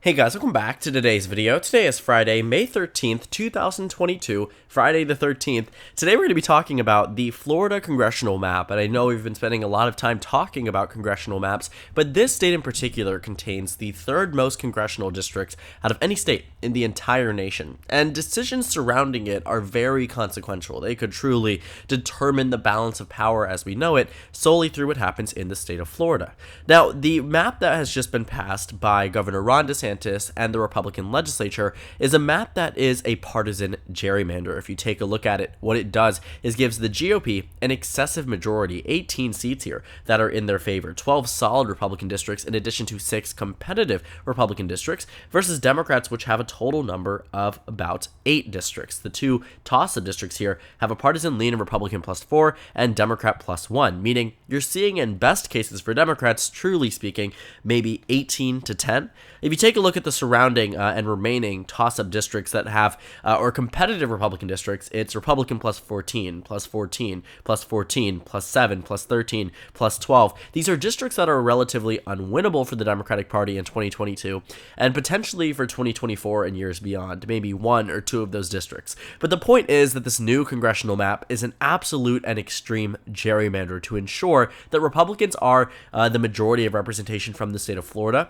Hey guys, welcome back to today's video. Today is Friday, May 13th, 2022, Friday the 13th. Today we're going to be talking about the Florida congressional map, and I know we've been spending a lot of time talking about congressional maps, but this state in particular contains the third most congressional districts out of any state in the entire nation, and decisions surrounding it are very consequential. They could truly determine the balance of power as we know it solely through what happens in the state of Florida. Now, the map that has just been passed by Governor Ron DeSantis and the Republican legislature is a map that is a partisan gerrymander. If you take a look at it, what it does is gives the GOP an excessive majority, 18 seats here that are in their favor, 12 solid Republican districts in addition to 6 competitive Republican districts versus Democrats, which have a total number of about 8 districts. The two toss-up districts here have a partisan lean of Republican +4 and Democrat +1, meaning you're seeing in best cases for Democrats, truly speaking, maybe 18 to 10. If you take a look at the surrounding and remaining toss-up districts that have, or competitive Republican districts, it's Republican +14, +14, +14, +7, +13, +12. These are districts that are relatively unwinnable for the Democratic Party in 2022, and potentially for 2024 and years beyond, maybe 1 or 2 of those districts. But the point is that this new congressional map is an absolute and extreme gerrymander to ensure that Republicans are the majority of representation from the state of Florida,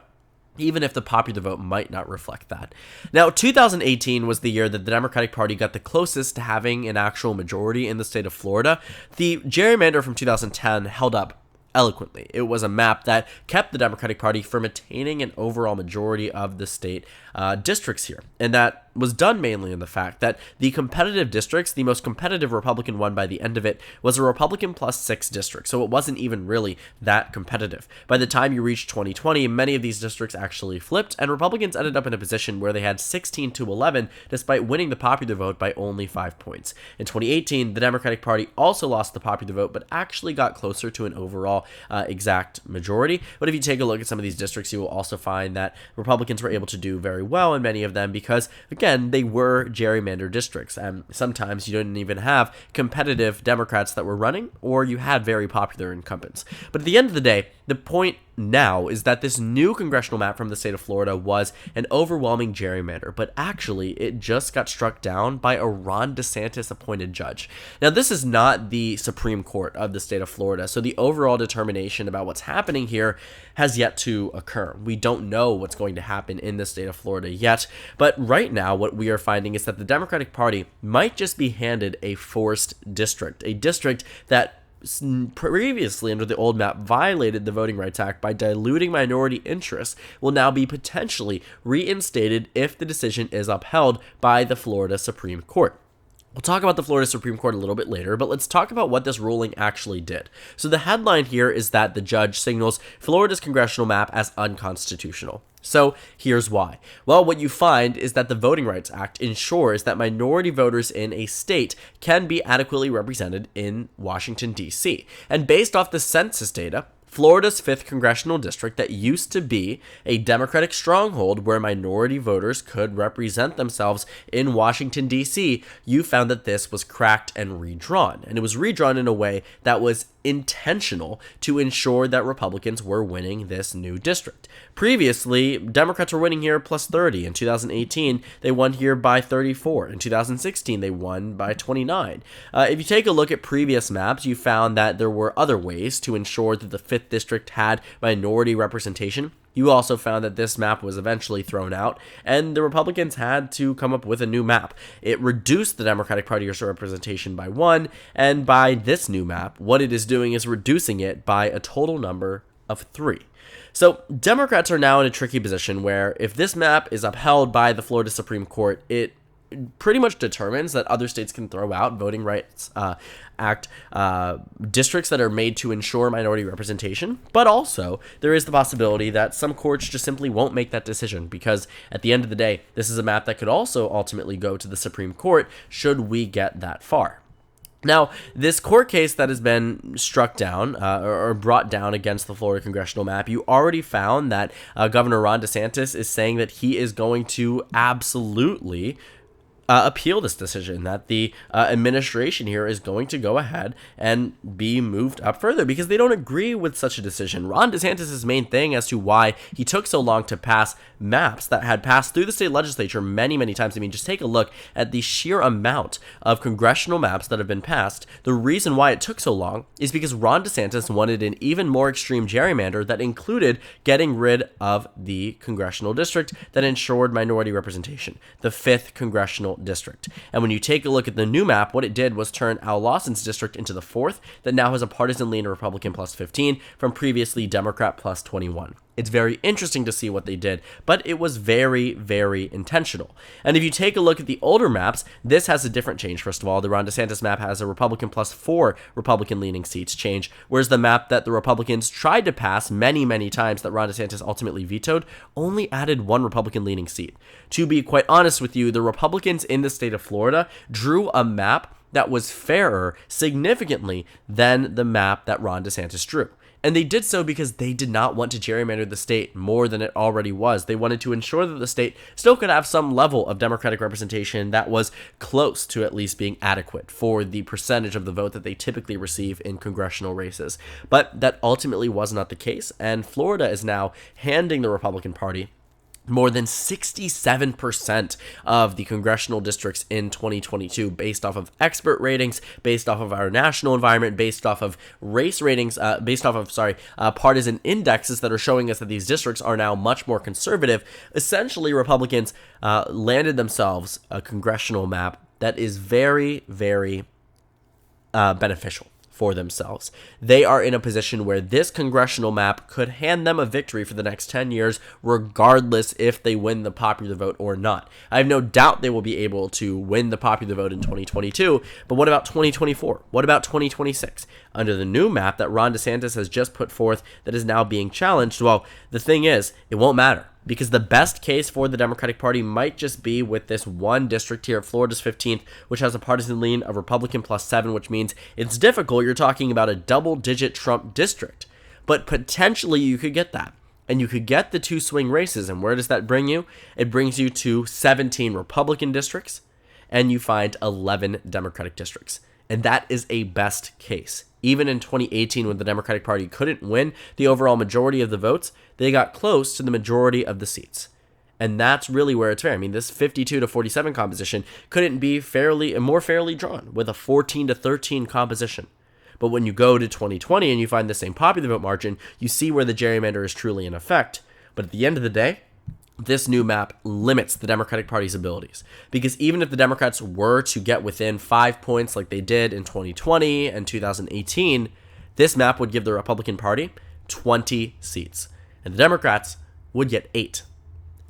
even if the popular vote might not reflect that. Now, 2018 was the year that the Democratic Party got the closest to having an actual majority in the state of Florida. The gerrymander from 2010 held up eloquently. It was a map that kept the Democratic Party from attaining an overall majority of the state districts here, and that was done mainly in the fact that the competitive districts, the most competitive Republican one by the end of it, was a Republican +6 district, so it wasn't even really that competitive. By the time you reached 2020, many of these districts actually flipped, and Republicans ended up in a position where they had 16 to 11, despite winning the popular vote by only 5 points. In 2018, the Democratic Party also lost the popular vote, but actually got closer to an overall exact majority. But if you take a look at some of these districts, you will also find that Republicans were able to do very well in many of them because, again, they were gerrymander districts, and sometimes you didn't even have competitive Democrats that were running, or you had very popular incumbents. But at the end of the day, the point now is that this new congressional map from the state of Florida was an overwhelming gerrymander, but actually it just got struck down by a Ron DeSantis appointed judge. Now, this is not the Supreme Court of the state of Florida, so the overall determination about what's happening here has yet to occur. We don't know what's going to happen in the state of Florida yet, but right now what we are finding is that the Democratic Party might just be handed a forced district, a district that previously under the old map violated the Voting Rights Act by diluting minority interests, will now be potentially reinstated if the decision is upheld by the Florida Supreme Court. We'll talk about the Florida Supreme Court a little bit later, but let's talk about what this ruling actually did. So the headline here is that the judge signals Florida's congressional map as unconstitutional. So here's why. Well, what you find is that the Voting Rights Act ensures that minority voters in a state can be adequately represented in Washington, D.C. And based off the census data, Florida's 5th congressional district that used to be a Democratic stronghold where minority voters could represent themselves in Washington, D.C., you found that this was cracked and redrawn. And it was redrawn in a way that was intentional to ensure that Republicans were winning this new district. Previously, Democrats were winning here +30. In 2018, they won here by 34. In 2016, they won by 29. If you take a look at previous maps, you found that there were other ways to ensure that the 5th district had minority representation. You also found that this map was eventually thrown out, and the Republicans had to come up with a new map. It reduced the Democratic Party's representation by 1, and by this new map, what it is doing is reducing it by a total number of 3. So Democrats are now in a tricky position where if this map is upheld by the Florida Supreme Court, it pretty much determines that other states can throw out Voting Rights Act districts that are made to ensure minority representation, but also there is the possibility that some courts just simply won't make that decision because at the end of the day, this is a map that could also ultimately go to the Supreme Court should we get that far. Now, this court case that has been struck down or brought down against the Florida congressional map, you already found that Governor Ron DeSantis is saying that he is going to absolutely appeal this decision, that the administration here is going to go ahead and be moved up further because they don't agree with such a decision. Ron DeSantis' main thing as to why he took so long to pass maps that had passed through the state legislature many, many times. I mean, just take a look at the sheer amount of congressional maps that have been passed. The reason why it took so long is because Ron DeSantis wanted an even more extreme gerrymander that included getting rid of the congressional district that ensured minority representation, the 5th congressional district. And when you take a look at the new map, what it did was turn Al Lawson's district into the 4th that now has a partisan lean Republican plus 15 from previously Democrat plus 21. It's very interesting to see what they did, but it was very, very intentional. And if you take a look at the older maps, this has a different change. First of all, the Ron DeSantis map has a Republican plus 4 Republican-leaning seats change, whereas the map that the Republicans tried to pass many, many times that Ron DeSantis ultimately vetoed only added 1 Republican-leaning seat. To be quite honest with you, the Republicans in the state of Florida drew a map that was fairer significantly than the map that Ron DeSantis drew. And they did so because they did not want to gerrymander the state more than it already was. They wanted to ensure that the state still could have some level of Democratic representation that was close to at least being adequate for the percentage of the vote that they typically receive in congressional races. But that ultimately was not the case, and Florida is now handing the Republican Party more than 67% of the congressional districts in 2022 based off of expert ratings, based off of our national environment, based off of race ratings, partisan indexes that are showing us that these districts are now much more conservative. Essentially, Republicans landed themselves a congressional map that is very, very beneficial for themselves. They are in a position where this congressional map could hand them a victory for the next 10 years, regardless if they win the popular vote or not. I have no doubt they will be able to win the popular vote in 2022, but what about 2024? What about 2026? Under the new map that Ron DeSantis has just put forth that is now being challenged, well, the thing is, it won't matter. Because the best case for the Democratic Party might just be with this one district here, Florida's 15th, which has a partisan lean of Republican plus 7, which means it's difficult. You're talking about a double-digit Trump district. But potentially you could get that. And you could get the 2 swing races. And where does that bring you? It brings you to 17 Republican districts, and you find 11 Democratic districts. And that is a best case. Even in 2018, when the Democratic Party couldn't win the overall majority of the votes, they got close to the majority of the seats. And that's really where it's fair. I mean, this 52 to 47 composition couldn't be more fairly drawn with a 14 to 13 composition. But when you go to 2020 and you find the same popular vote margin, you see where the gerrymander is truly in effect. But at the end of the day, this new map limits the Democratic Party's abilities. Because even if the Democrats were to get within 5 points like they did in 2020 and 2018, this map would give the Republican Party 20 seats. And the Democrats would get 8.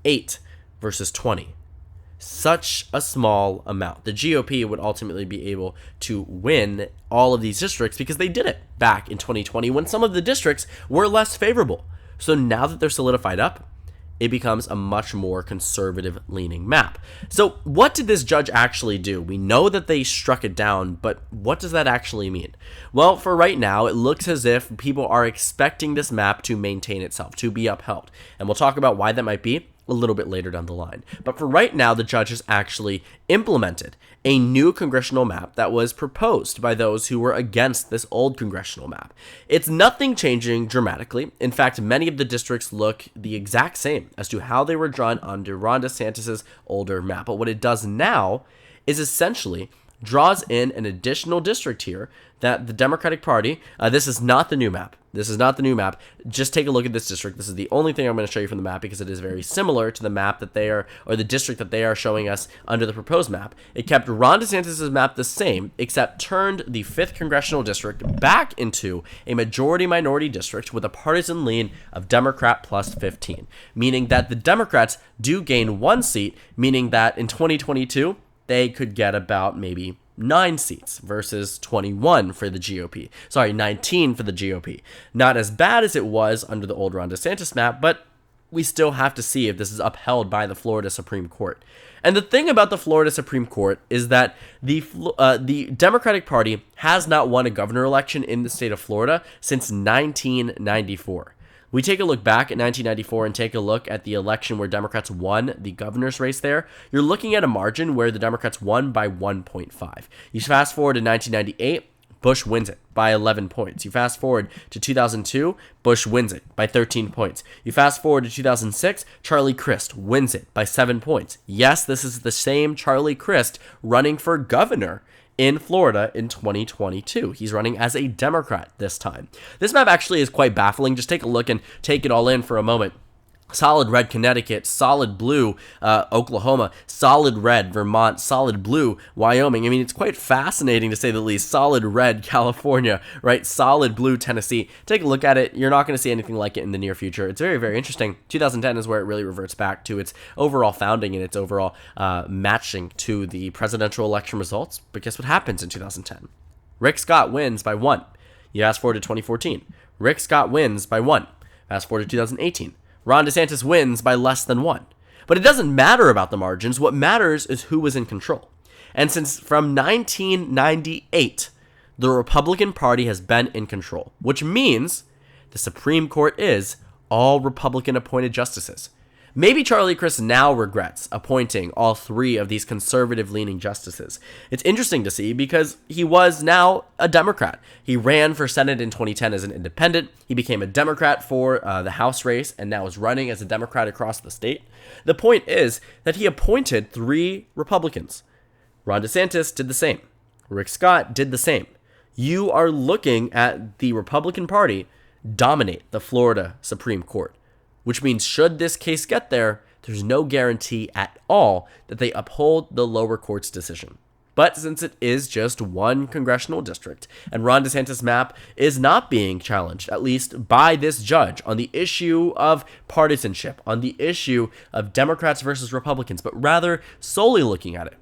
8 versus 20. Such a small amount. The GOP would ultimately be able to win all of these districts because they did it back in 2020 when some of the districts were less favorable. So now that they're solidified up, it becomes a much more conservative-leaning map. So what did this judge actually do? We know that they struck it down, but what does that actually mean? Well, for right now, it looks as if people are expecting this map to maintain itself, to be upheld. And we'll talk about why that might be a little bit later down the line. But for right now, the judge has actually implemented a new congressional map that was proposed by those who were against this old congressional map. It's nothing changing dramatically. In fact, many of the districts look the exact same as to how they were drawn under Ron DeSantis' older map. But what it does now is essentially draws in an additional district here that the Democratic Party, this is not the new map. This is not the new map. Just take a look at this district. This is the only thing I'm going to show you from the map because it is very similar to the map that they are, or the district that they are showing us under the proposed map. It kept Ron DeSantis' map the same, except turned the 5th congressional district back into a majority-minority district with a partisan lean of Democrat plus 15, meaning that the Democrats do gain 1 seat, meaning that in 2022, they could get about maybe 9 seats versus 21 for the GOP. 19 for the GOP. Not as bad as it was under the old Ron DeSantis map, but we still have to see if this is upheld by the Florida Supreme Court. And the thing about the Florida Supreme Court is that the Democratic Party has not won a governor election in the state of Florida since 1994. We take a look back at 1994 and take a look at the election where Democrats won the governor's race there. You're looking at a margin where the Democrats won by 1.5. You fast forward to 1998, Bush wins it by 11 points. You fast forward to 2002, Bush wins it by 13 points. You fast forward to 2006, Charlie Crist wins it by 7 points. Yes, this is the same Charlie Crist running for governor in Florida in 2022. He's running as a Democrat this time. This map actually is quite baffling. Just take a look and take it all in for a moment. Solid red Connecticut, solid blue Oklahoma, solid red Vermont, solid blue Wyoming. I mean, it's quite fascinating to say the least. Solid red California, right? Solid blue Tennessee. Take a look at it. You're not going to see anything like it in the near future. It's very, very interesting. 2010 is where it really reverts back to its overall founding and its overall matching to the presidential election results. But guess what happens in 2010? Rick Scott wins by 1. You fast forward to 2014. Rick Scott wins by 1. Fast forward to 2018. Ron DeSantis wins by less than 1. But it doesn't matter about the margins. What matters is who was in control. And since from 1998, the Republican Party has been in control, which means the Supreme Court is all Republican appointed justices. Maybe Charlie Crist now regrets appointing all 3 of these conservative-leaning justices. It's interesting to see because he was now a Democrat. He ran for Senate in 2010 as an independent. He became a Democrat for the House race and now is running as a Democrat across the state. The point is that he appointed 3 Republicans. Ron DeSantis did the same. Rick Scott did the same. You are looking at the Republican Party dominate the Florida Supreme Court. Which means should this case get there, there's no guarantee at all that they uphold the lower court's decision. But since it is just one congressional district, and Ron DeSantis' map is not being challenged, at least by this judge, on the issue of partisanship, on the issue of Democrats versus Republicans, but rather solely looking at it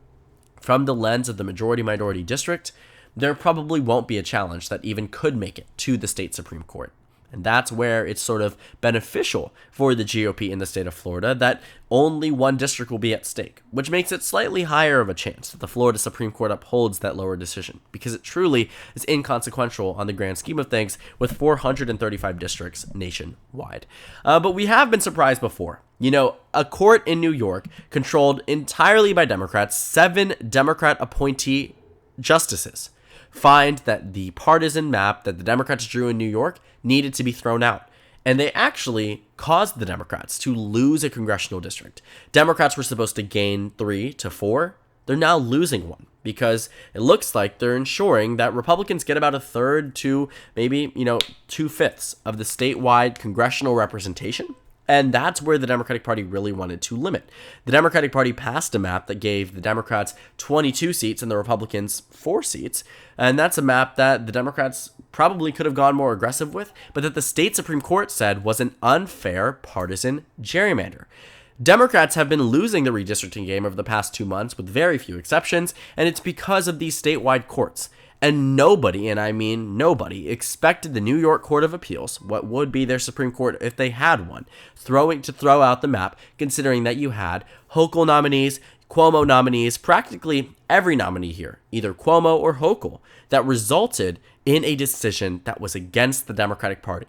from the lens of the majority-minority district, there probably won't be a challenge that even could make it to the state Supreme Court. And that's where it's sort of beneficial for the GOP in the state of Florida that only one district will be at stake, which makes it slightly higher of a chance that the Florida Supreme Court upholds that lower decision, because it truly is inconsequential on the grand scheme of things with 435 districts nationwide. But we have been surprised before. You know, a court in New York controlled entirely by Democrats, 7 Democrat appointee justices find that the partisan map that the Democrats drew in New York needed to be thrown out. And they actually caused the Democrats to lose a congressional district. Democrats were supposed to gain 3 to 4. They're now losing 1 because it looks like they're ensuring that Republicans get about 1/3 to maybe, 2/5 of the statewide congressional representation. And that's where the Democratic Party really wanted to limit. The Democratic Party passed a map that gave the Democrats 22 seats and the Republicans 4 seats. And that's a map that the Democrats probably could have gone more aggressive with, but that the state Supreme Court said was an unfair partisan gerrymander. Democrats have been losing the redistricting game over the past 2 months with very few exceptions, and it's because of these statewide courts. And nobody, and I mean nobody, expected the New York Court of Appeals, what would be their Supreme Court if they had one, to throw out the map, considering that you had Hochul nominees, Cuomo nominees, practically every nominee here, either Cuomo or Hochul, that resulted in a decision that was against the Democratic Party.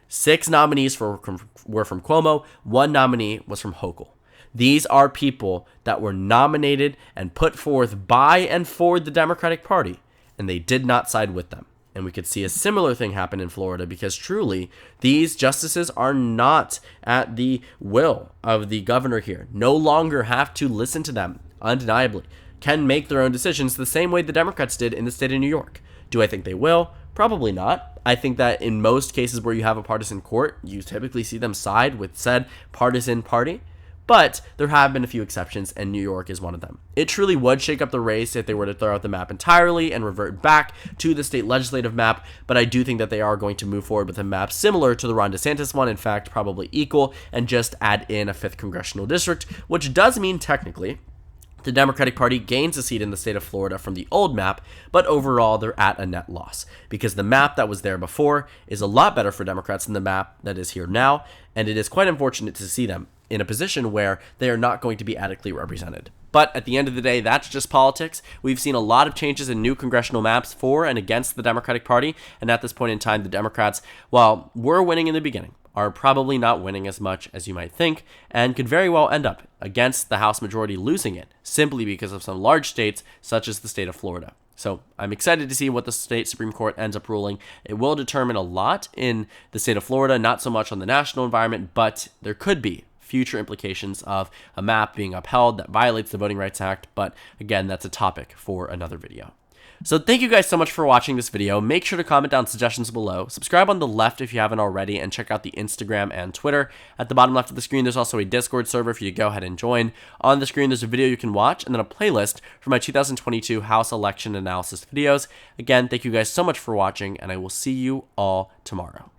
6 nominees were from Cuomo, 1 nominee was from Hochul. These are people that were nominated and put forth by and for the Democratic Party, and they did not side with them. And we could see a similar thing happen in Florida because truly, these justices are not at the will of the governor here. No longer have to listen to them, undeniably. Can make their own decisions the same way the Democrats did in the state of New York. Do I think they will? Probably not. I think that in most cases where you have a partisan court, you typically see them side with said partisan party. But there have been a few exceptions, and New York is one of them. It truly would shake up the race if they were to throw out the map entirely and revert back to the state legislative map, but I do think that they are going to move forward with a map similar to the Ron DeSantis one, in fact, probably equal, and just add in a 5th congressional district, which does mean technically the Democratic Party gains a seat in the state of Florida from the old map, but overall they're at a net loss because the map that was there before is a lot better for Democrats than the map that is here now, and it is quite unfortunate to see them in a position where they are not going to be adequately represented. But at the end of the day, that's just politics. We've seen a lot of changes in new congressional maps for and against the Democratic Party, and at this point in time, the Democrats, while were winning in the beginning, are probably not winning as much as you might think, and could very well end up against the House majority losing it, simply because of some large states, such as the state of Florida. So I'm excited to see what the state Supreme Court ends up ruling. It will determine a lot in the state of Florida, not so much on the national environment, but there could be future implications of a map being upheld that violates the Voting Rights Act. But again, that's a topic for another video. So thank you guys so much for watching this video. Make sure to comment down suggestions below. Subscribe on the left if you haven't already, and check out the Instagram and Twitter. At the bottom left of the screen, there's also a Discord server for you to go ahead and join. On the screen, there's a video you can watch, and then a playlist for my 2022 House election analysis videos. Again, thank you guys so much for watching, and I will see you all tomorrow.